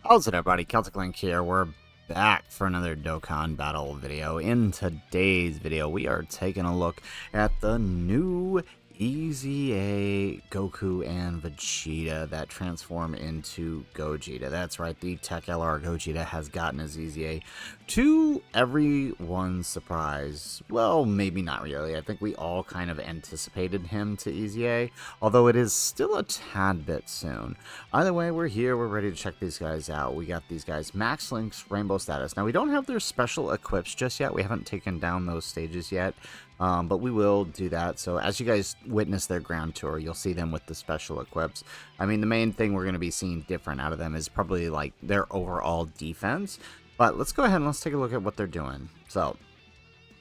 How's it, everybody? Celtic Link here. We're back for another Dokkan battle video. In today's video, we are taking a look at the new EZA Goku and Vegeta that transform into Gogeta. That's right, the TEQ LR Gogeta has gotten his EZA to everyone's surprise. Well, maybe not really. I think we all kind of anticipated him to EZA, although it is still a tad bit soon. Either way, we're here. We're ready to check these guys out. We got these guys Max Link's Rainbow status. Now, we don't have their special equips just yet. We haven't taken down those stages yet. But we will do that. So as you guys witness their ground tour, you'll see them with the special equips. I mean, the main thing we're going to be seeing different out of them is probably like their overall defense. But let's go ahead and let's take a look at what they're doing. So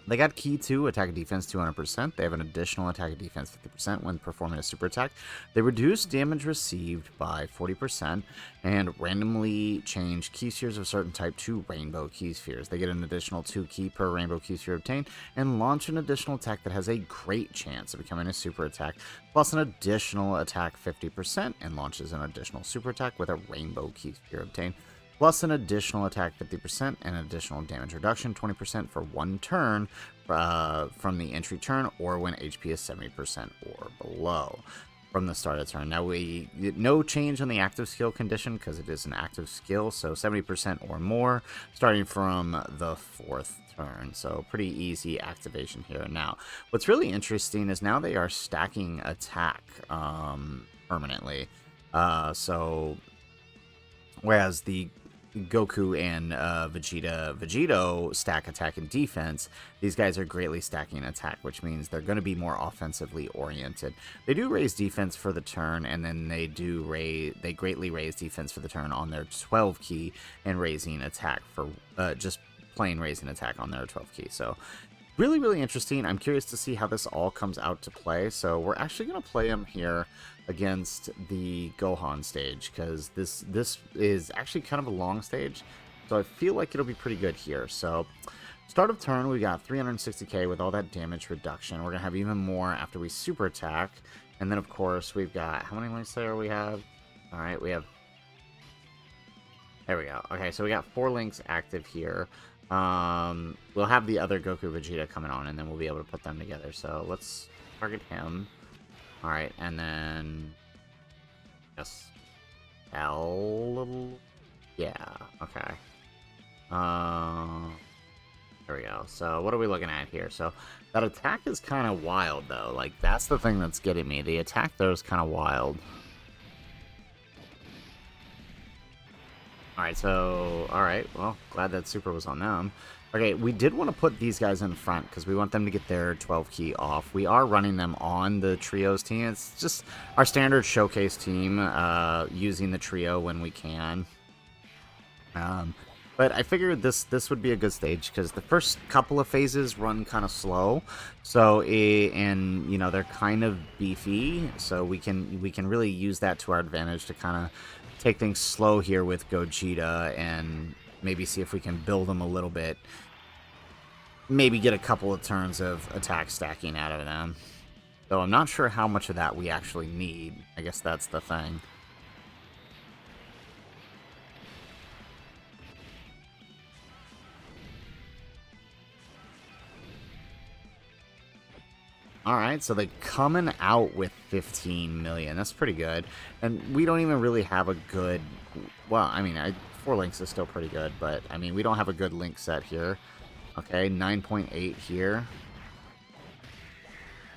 they got Key 2, attack and defense 200%. They have an additional attack and defense 50% when performing a super attack. They reduce damage received by 40% and randomly change key spheres of a certain type to rainbow key spheres. They get an additional 2 key per rainbow key sphere obtained and launch an additional attack that has a great chance of becoming a super attack, plus an additional attack 50% and launches an additional super attack with a rainbow key sphere obtained, plus an additional attack 50% and an additional damage reduction 20% for one turn from the entry turn or when HP is 70% or below from the start of the turn. Now, no change on the active skill condition because it is an active skill, so 70% or more starting from the 4th turn. So pretty easy activation here. Now, what's really interesting is now they are stacking attack permanently. Whereas the Goku and Vegito stack attack and defense, these guys are greatly stacking attack, which means they're going to be more offensively oriented. They do raise defense for the turn, and then they greatly raise defense for the turn on their 12 key and raising attack for just plain raising attack on their 12 key. So really, really interesting. I'm curious to see how this all comes out to play. So we're actually going to play them here against the Gohan stage, because this is actually kind of a long stage, so I feel like it'll be pretty good here. So start of turn, we got 360k with all that damage reduction. We're gonna have even more after we super attack, and then of course we've got, how many links there we have? All right, we have, there we go. Okay, so we got 4 links active here. We'll have the other Goku Vegeta coming on, and then we'll be able to put them together. So let's target him. All right, and then yes, L. Yeah, okay. There we go. So what are we looking at here? So that attack is kind of wild, though. Like, that's the thing that's getting me. The attack there is kind of wild. All right, so well, glad that super was on them. Okay, we did want to put these guys in front because we want them to get their 12 key off. We are running them on the trios team. It's just our standard showcase team, using the trio when we can. But I figured this would be a good stage because the first couple of phases run kind of slow. So and you know, they're kind of beefy, so we can really use that to our advantage to kind of take things slow here with Gogeta and maybe see if we can build them a little bit. Maybe get a couple of turns of attack stacking out of them. Though I'm not sure how much of that we actually need. I guess that's the thing. Alright, so they're coming out with 15 million. That's pretty good. And we don't even really have a good... Well, I mean, 4 links is still pretty good, but, I mean, we don't have a good link set here. Okay, 9.8 here.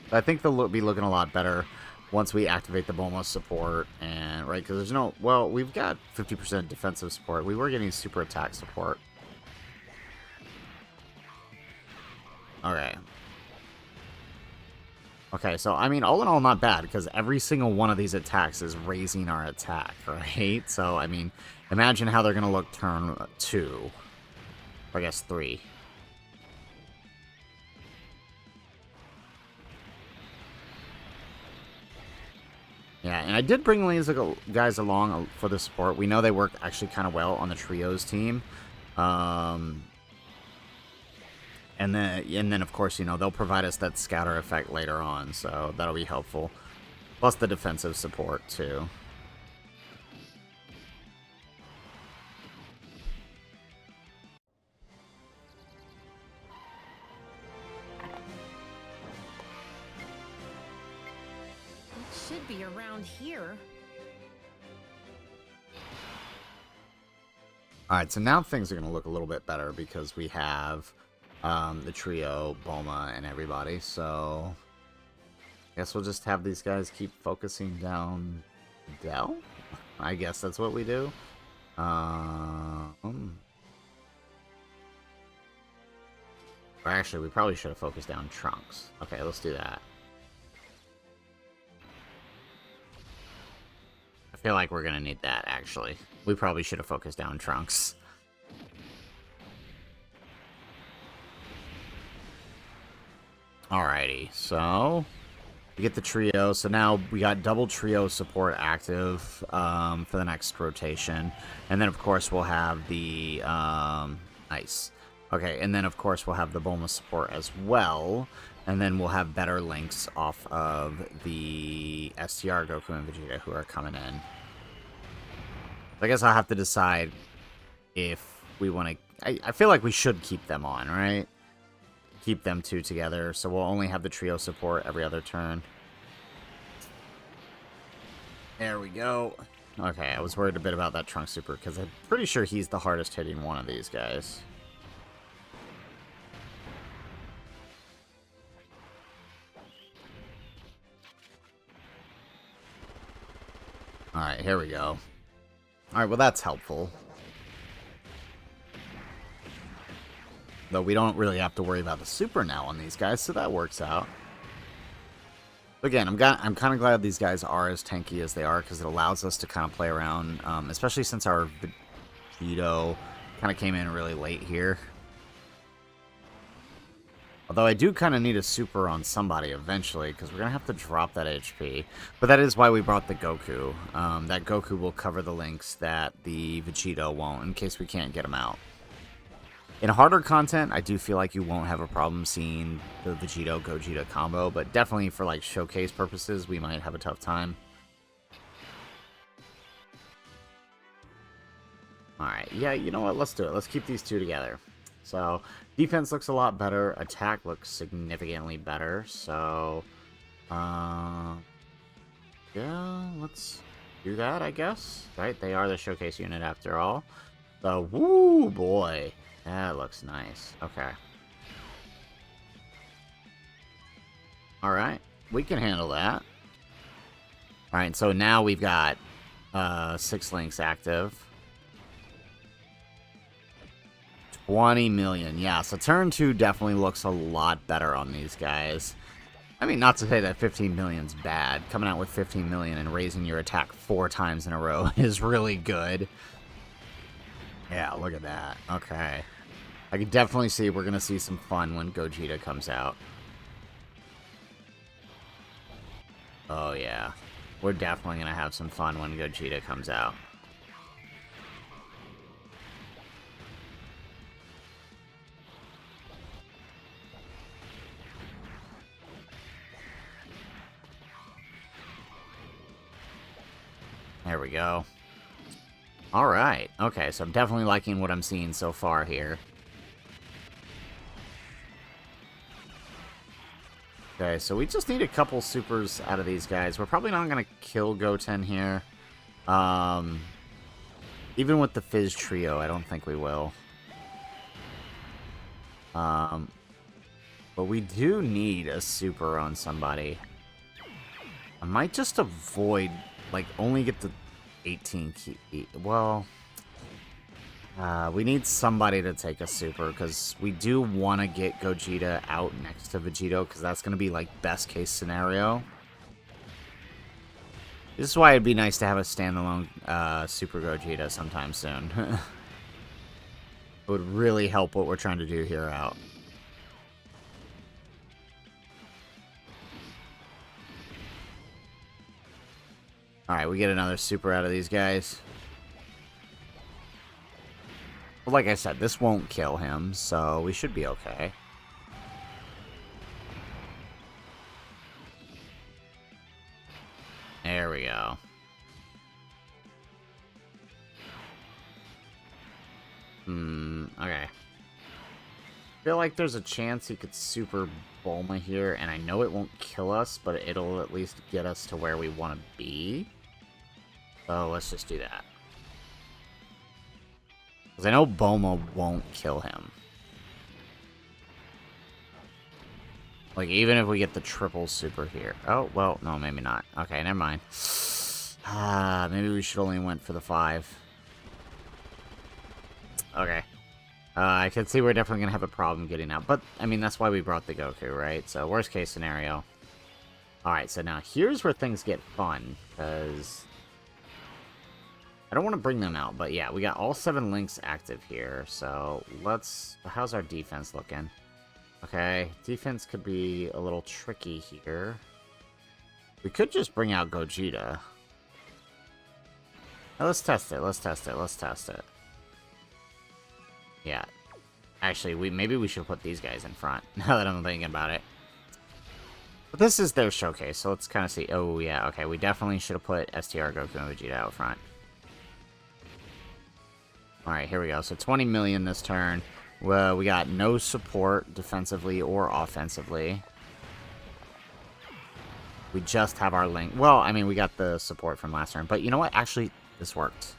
But I think they'll be looking a lot better once we activate the Bulma support, and right, because there's no... Well, we've got 50% defensive support. We were getting super attack support. Okay. Okay, so, I mean, all in all, not bad, because every single one of these attacks is raising our attack, right? So, I mean, imagine how they're going to look turn 2. Or I guess 3. Yeah, and I did bring these guys along for the support. We know they work actually kind of well on the trios team. And then, of course, you know, they'll provide us that scatter effect later on, so that'll be helpful. Plus the defensive support, too. should be around here. Alright, so now things are going to look a little bit better because we have the trio, Bulma, and everybody. So, I guess we'll just have these guys keep focusing down Dell? I guess that's what we do. Or actually, we probably should have focused down Trunks. Okay, let's do that. I feel like we're going to need that, actually. We probably should have focused down Trunks. Alrighty, so we get the trio. So now we got double trio support active for the next rotation. And then, of course, we'll have the... nice. Okay, and then, of course, we'll have the Bulma support as well. And then we'll have better links off of the STR Goku and Vegeta who are coming in. I guess I'll have to decide if we want to... I feel like we should keep them on, right? Keep them two together, so we'll only have the trio support every other turn. There we go. Okay, I was worried a bit about that Trunks Super, because I'm pretty sure he's the hardest hitting one of these guys. Alright, here we go. Alright, well that's helpful. Though we don't really have to worry about the super now on these guys, so that works out. Again, I'm kind of glad these guys are as tanky as they are, because it allows us to kind of play around, especially since our Vegito kind of came in really late here. Although I do kind of need a super on somebody eventually, because we're going to have to drop that HP. But that is why we brought the Goku. That Goku will cover the links that the Vegito won't, in case we can't get him out. In harder content, I do feel like you won't have a problem seeing the Vegito-Gogeta combo, but definitely for like showcase purposes, we might have a tough time. Alright, yeah, you know what? Let's do it. Let's keep these two together. So, defense looks a lot better. Attack looks significantly better. So, yeah, let's do that, I guess. Right? They are the showcase unit after all. So, woo, boy. That looks nice. Okay. Alright. We can handle that. Alright, so now we've got 6 links active. 20 million. Yeah, so turn 2 definitely looks a lot better on these guys. I mean, not to say that 15 million's bad. Coming out with 15 million and raising your attack 4 times in a row is really good. Yeah, look at that. Okay. I can definitely see we're going to see some fun when Gogeta comes out. Oh, yeah. We're definitely going to have some fun when Gogeta comes out. There we go. Alright, okay, so I'm definitely liking what I'm seeing so far here. Okay, so we just need a couple supers out of these guys. We're probably not going to kill Goten here. Even with the Fizz Trio, I don't think we will. But we do need a super on somebody. I might just avoid, like, only get the 18 key. Well, we need somebody to take a super, because we do want to get Gogeta out next to Vegito, because that's going to be, like, best case scenario. This is why it'd be nice to have a standalone Super Gogeta sometime soon. It would really help what we're trying to do here out. Alright, we get another super out of these guys. Well, like I said, this won't kill him, so we should be okay. There we go. Okay. I feel like there's a chance he could super Bulma here, and I know it won't kill us, but it'll at least get us to where we want to be. So let's just do that. Because I know Bulma won't kill him. Like, even if we get the triple super here. Oh, well, no, maybe not. Okay, never mind. Maybe we should only went for the 5. Okay. I can see we're definitely going to have a problem getting out. But, I mean, that's why we brought the Goku, right? So, worst case scenario. Alright, so now here's where things get fun. Because I don't want to bring them out. But, yeah, we got all 7 links active here. So, let's... How's our defense looking? Okay, defense could be a little tricky here. We could just bring out Gogeta. Now, let's test it, let's test it, let's test it. Yeah. Actually, maybe we should put these guys in front, now that I'm thinking about it. But this is their showcase, so let's kind of see. Oh, yeah, okay, we definitely should have put STR, Goku, and Vegeta out front. Alright, here we go. So 20 million this turn. Well, we got no support defensively or offensively. We just have our link. Well, I mean, we got the support from last turn. But you know what? Actually, this worked.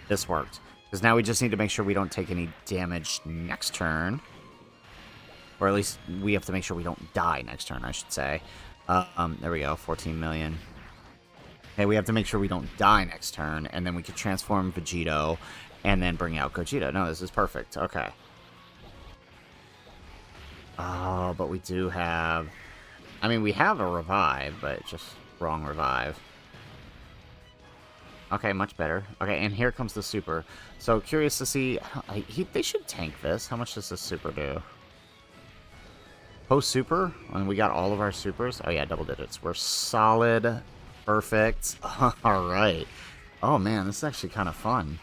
This worked. Because now we just need to make sure we don't take any damage next turn. Or at least we have to make sure we don't die next turn, I should say. There we go, 14 million. Okay, we have to make sure we don't die next turn. And then we can transform Vegito and then bring out Gogeta. No, this is perfect. Okay. Oh, but we do have... I mean, we have a revive, but just wrong revive. Okay, much better. Okay, and here comes the super. So, curious to see... they should tank this. How much does this super do? Post-super? And we got all of our supers? Oh, yeah, double digits. We're solid. Perfect. Alright. Oh, man, this is actually kind of fun.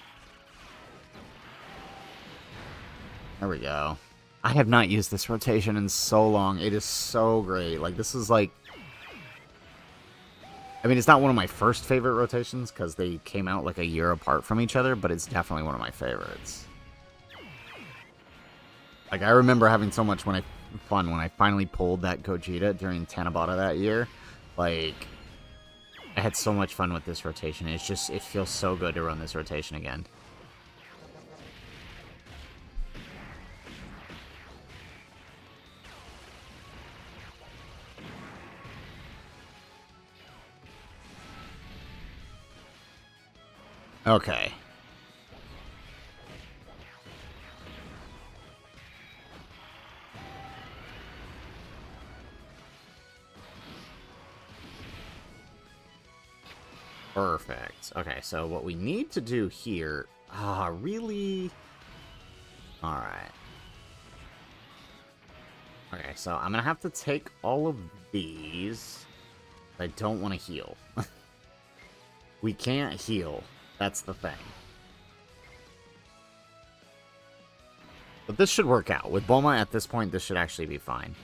There we go. I have not used this rotation in so long. It is so great. Like, this is like... I mean, it's not one of my first favorite rotations, because they came out like a year apart from each other, but it's definitely one of my favorites. Like, I remember having so much fun when I finally pulled that Gogeta during Tanabata that year. Like, I had so much fun with this rotation. It's just, it feels so good to run this rotation again. Okay. Perfect. Okay, so what we need to do here... really? Alright. Okay, so I'm gonna have to take all of these. I don't want to heal. We can't heal. That's the thing. But this should work out. With Bulma at this point, this should actually be fine.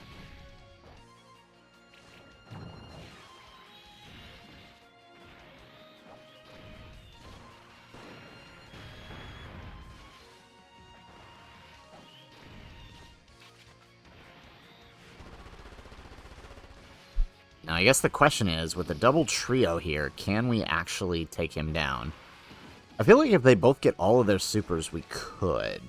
Now, I guess the question is, with the double trio here, can we actually take him down? I feel like if they both get all of their supers, we could.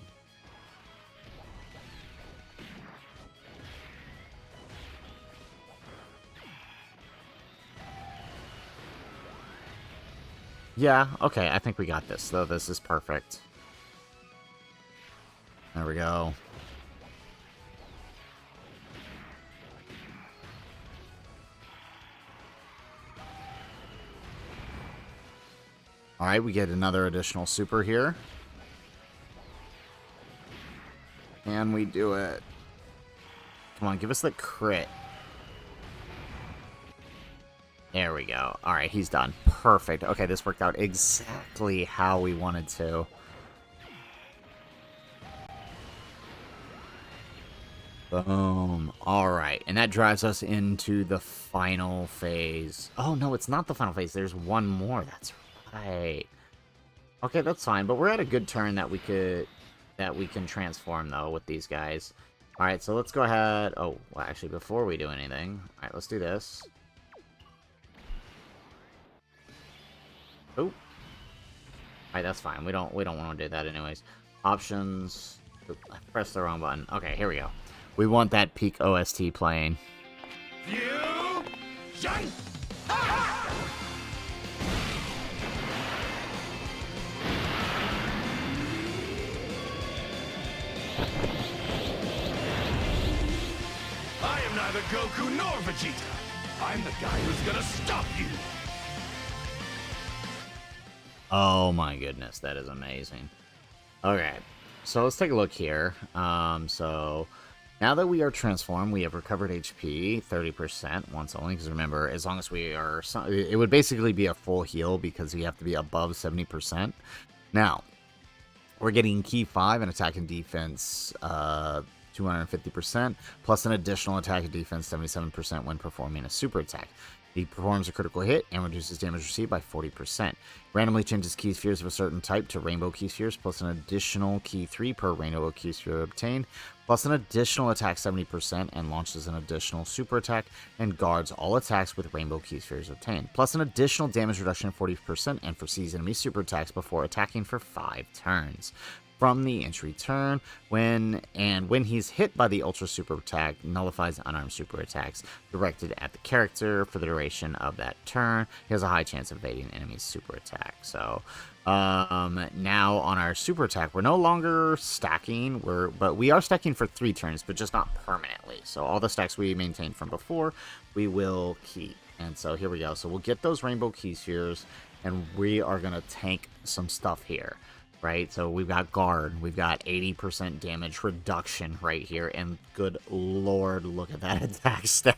Yeah, okay, I think we got this, though. This is perfect. There we go. Alright, we get another additional super here. And we do it. Come on, give us the crit. There we go. Alright, he's done. Perfect. Okay, this worked out exactly how we wanted to. Boom. Alright, and that drives us into the final phase. Oh, no, it's not the final phase. There's one more. That's right. Okay, that's fine, but we're at a good turn that we can transform, though, with these guys. Alright, so let's go ahead. Oh, well, actually, before we do anything, alright, let's do this. Oh. Alright, that's fine. We don't want to do that anyways. Options. Oop, I pressed the wrong button. Okay, here we go. We want that peak OST playing. Fusion! I am neither Goku nor Vegeta. I'm the guy who's gonna stop you. Oh my goodness, that is amazing. Okay, so let's take a look here. So now that we are transformed, we have recovered HP 30% once only. Because remember, as long as we are, it would basically be a full heal because we have to be above 70%. Now, we're getting Key 5 and attack and defense 250%, plus an additional attack and defense 77% when performing a super attack. He performs a critical hit and reduces damage received by 40%. Randomly changes key spheres of a certain type to rainbow key spheres, plus an additional key 3 per rainbow key sphere obtained, plus an additional attack 70%, and launches an additional super attack and guards all attacks with rainbow key spheres obtained, plus an additional damage reduction of 40% and foresees enemy super attacks before attacking for 5 turns. From the entry turn, when he's hit by the ultra super attack, nullifies unarmed super attacks directed at the character for the duration of that turn. He has a high chance of evading enemy's super attack. So now on our super attack, we're no longer stacking, but we are stacking for 3 turns, but just not permanently. So all the stacks we maintained from before, we will keep. And so here we go. So we'll get those rainbow key spheres, and we are gonna tank some stuff here. Right, so we've got guard, we've got 80% damage reduction right here, and good lord, look at that attack stat.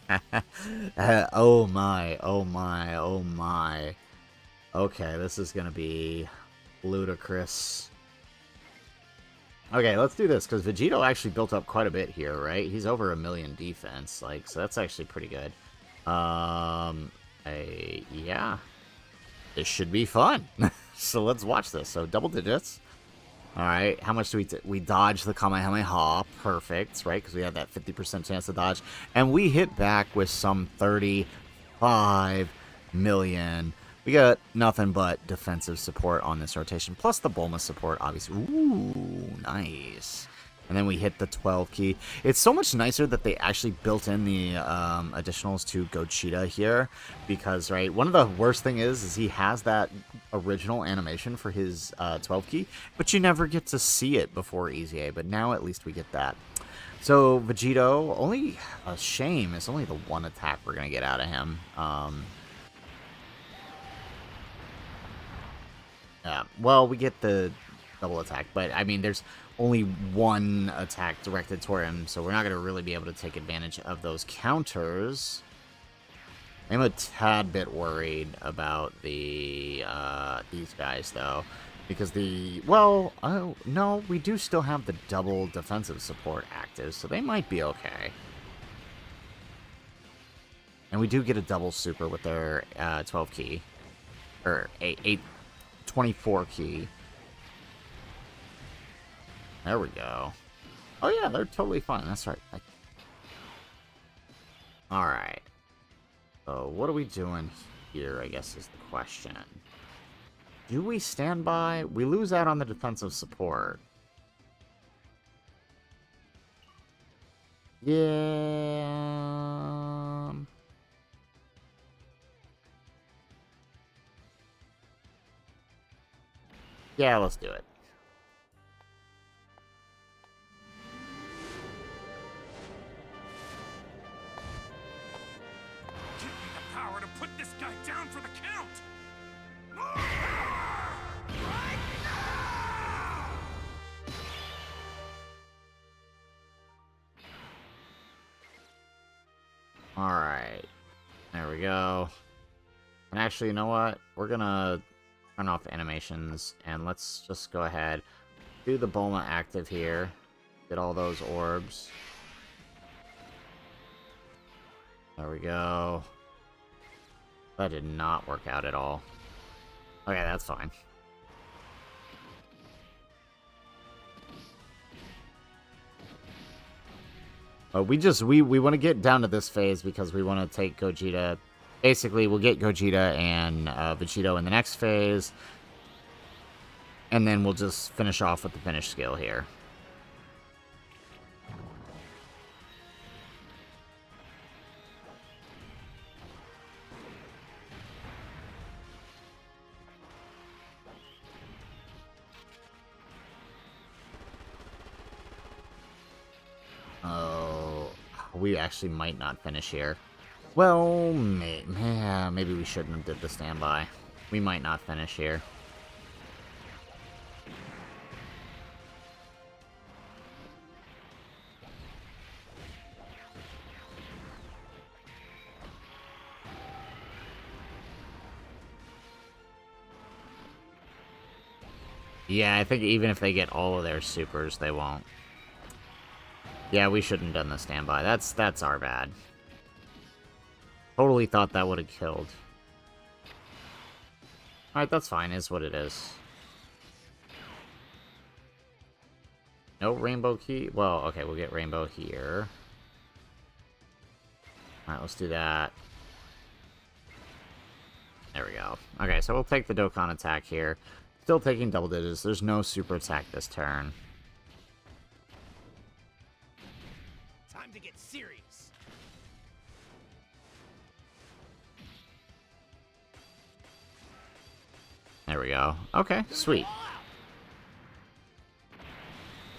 Oh my, oh my, oh my. Okay, this is gonna be ludicrous. Okay, let's do this, because Vegito actually built up quite a bit here, right? He's over 1 million defense, like, so that's actually pretty good. Yeah. This should be fun. So let's watch this. So double digits. All right. How much do we dodge the Kamehameha? Perfect, right? Because we had that 50% chance to dodge. And we hit back with some 35 million. We got nothing but defensive support on this rotation. Plus the Bulma support, obviously. Ooh, nice. And then we hit the 12 key. It's so much nicer that they actually built in the additionals to Gogeta here. Because, right, one of the worst thing is he has that original animation for his 12 key. But you never get to see it before EZA. But now at least we get that. So, Vegito, only a shame. It's only the one attack we're going to get out of him. Yeah, well, we get the double attack. But, I mean, there's only one attack directed toward him, so we're not going to really be able to take advantage of those counters. I'm a tad bit worried about the these guys, though, because no, we do still have the double defensive support active, so they might be okay. And we do get a double super with their 12 key, or 24 key. There we go. Oh yeah, they're totally fine. That's right. Alright. So what are we doing here, I guess is the question. Do we stand by? We lose out on the defensive support. Yeah. Yeah, let's do it. Alright. There we go. And actually, you know what? We're gonna turn off animations, and let's just go ahead. Do the Bulma active here. Get all those orbs. There we go. That did not work out at all. Okay, that's fine. We want to get down to this phase because we want to take Gogeta. Basically, we'll get Gogeta and Vegito in the next phase. And then we'll just finish off with the finish skill here. Oh, we actually might not finish here. Well, maybe we shouldn't have did the standby. We might not finish here. Yeah, I think even if they get all of their supers, they won't. Yeah, we shouldn't have done the standby. That's our bad. Totally thought that would have killed. Alright, that's fine, is what it is. No rainbow key? Well, okay, we'll get rainbow here. Alright, let's do that. There we go. Okay, so we'll take the Dokkan attack here. Still taking double digits. There's no super attack this turn. Time to get serious. There we go. Okay, sweet.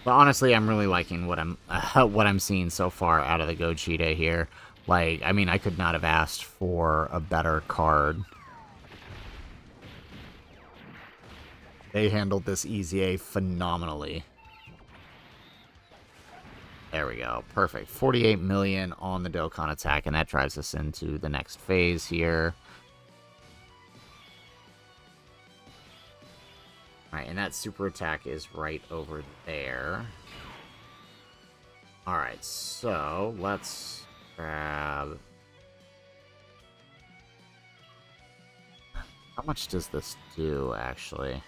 But honestly, I'm really liking what I'm seeing so far out of the Gogeta here. Like, I mean, I could not have asked for a better card. They handled this EZA phenomenally. There we go. Perfect. 48 million on the Dokkan attack, and that drives us into the next phase here. Alright, and that super attack is right over there. Alright, so let's grab... How much does this do, actually?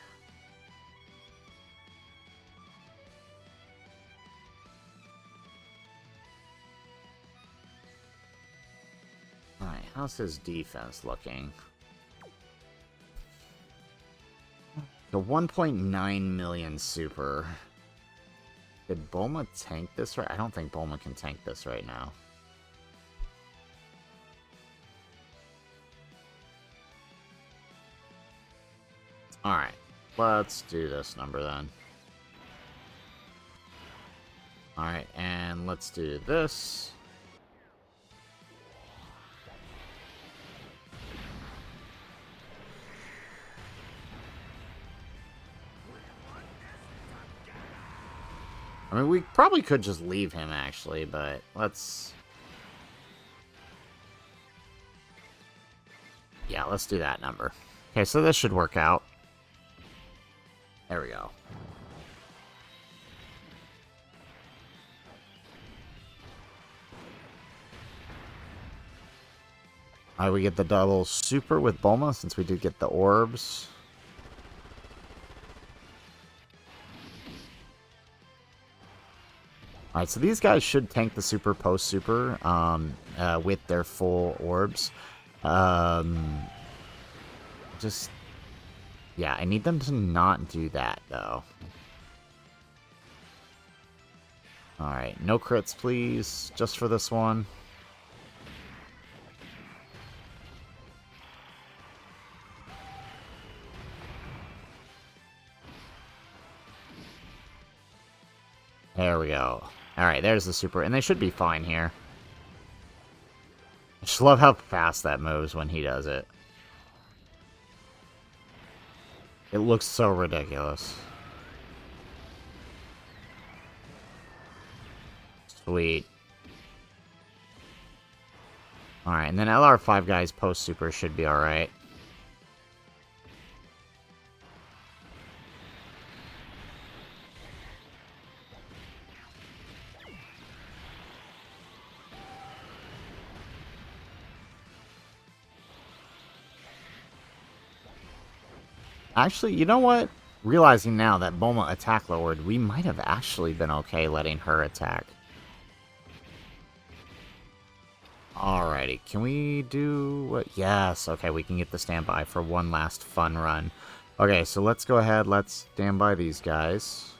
Alright, how's his defense looking? The 1.9 million super. Did Bulma tank this right? I don't think Bulma can tank this right now. Alright, let's do this number then. Alright, and let's do this. I mean, we probably could just leave him, actually, but let's... Yeah, let's do that number. Okay, so this should work out. There we go. Alright, we get the double super with Bulma, since we did get the orbs. Alright, so these guys should tank the super post-super with their full orbs. Just... Yeah, I need them to not do that, though. Alright, no crits, please. Just for this one. There we go. Alright, there's the super, and they should be fine here. I just love how fast that moves when he does it. It looks so ridiculous. Sweet. Alright, and then LR5 guys post-super should be alright. Actually, you know what? Realizing now that Bulma attack lowered, we might have actually been okay letting her attack. Alrighty, can we do what? Yes, okay, we can get the standby for one last fun run. Okay, so let's go ahead, let's stand by these guys.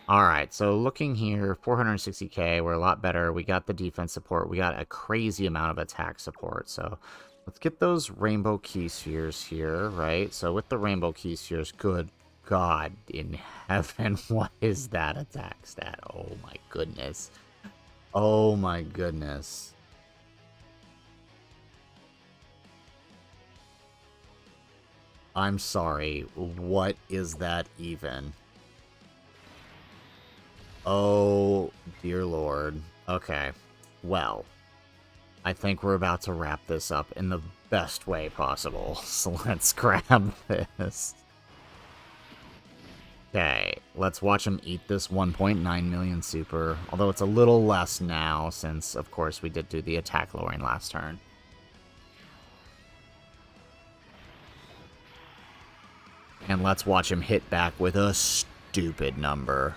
Alright, so looking here, 460k, we're a lot better. We got the defense support, we got a crazy amount of attack support, so let's get those rainbow key spheres here, right? So with the rainbow key spheres, good God in heaven, what is that attack stat? Oh my goodness. Oh my goodness. I'm sorry, what is that even? Oh, dear Lord. Okay, well, I think we're about to wrap this up in the best way possible, so let's grab this. Okay, let's watch him eat this 1.9 million super, although it's a little less now since, of course, we did do the attack lowering last turn. And let's watch him hit back with a stupid number.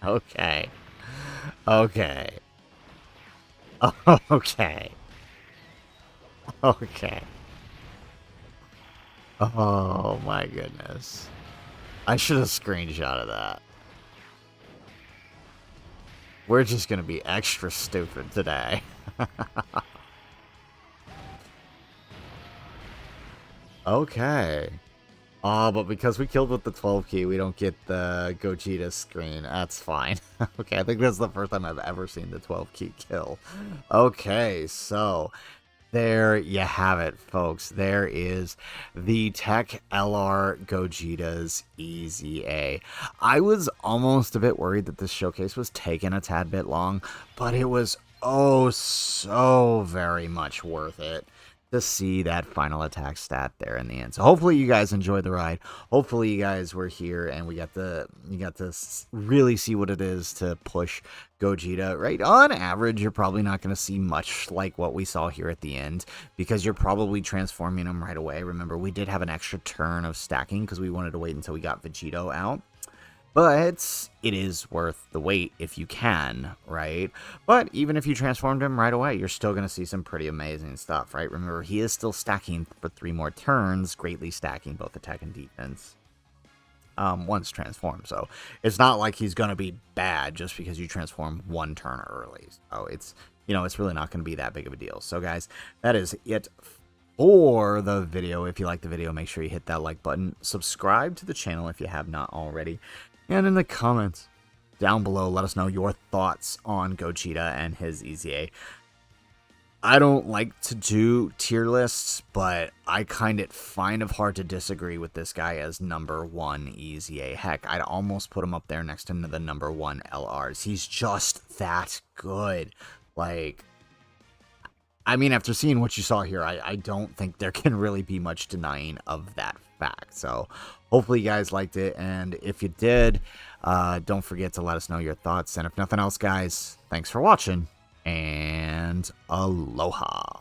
Okay. Okay. Okay. Okay. Oh my goodness. I should have screenshotted that. We're just gonna be extra stupid today. Okay. Oh, but because we killed with the 12 key, we don't get the Gogeta screen. That's fine. Okay, I think that's the first time I've ever seen the 12 key kill. Okay, so there you have it, folks. There is the TEQ LR Gogeta's EZA. I was almost a bit worried that this showcase was taking a tad bit long, but it was oh so very much worth it to see that final attack stat there in the end. So hopefully you guys enjoyed the ride. Hopefully you guys were here and you got to really see what it is to push Gogeta, right? On average, you're probably not going to see much like what we saw here at the end because you're probably transforming him right away. Remember, we did have an extra turn of stacking because we wanted to wait until we got Vegito out. But it is worth the wait if you can, right? But even if you transformed him right away, you're still going to see some pretty amazing stuff, right? Remember, he is still stacking for 3 more turns, greatly stacking both attack and defense once transformed. So it's not like he's going to be bad just because you transform 1 turn early. So it's, it's really not going to be that big of a deal. So guys, that is it for the video. If you like the video, make sure you hit that like button. Subscribe to the channel if you have not already. And in the comments down below, let us know your thoughts on Gogeta and his EZA. I don't like to do tier lists, but I find it hard to disagree with this guy as number 1 EZA. Heck, I'd almost put him up there next to the number 1 LRs. He's just that good. Like, I mean, after seeing what you saw here, I don't think there can really be much denying of that fact. So hopefully you guys liked it, and if you did, don't forget to let us know your thoughts. And if nothing else, guys, thanks for watching, and aloha.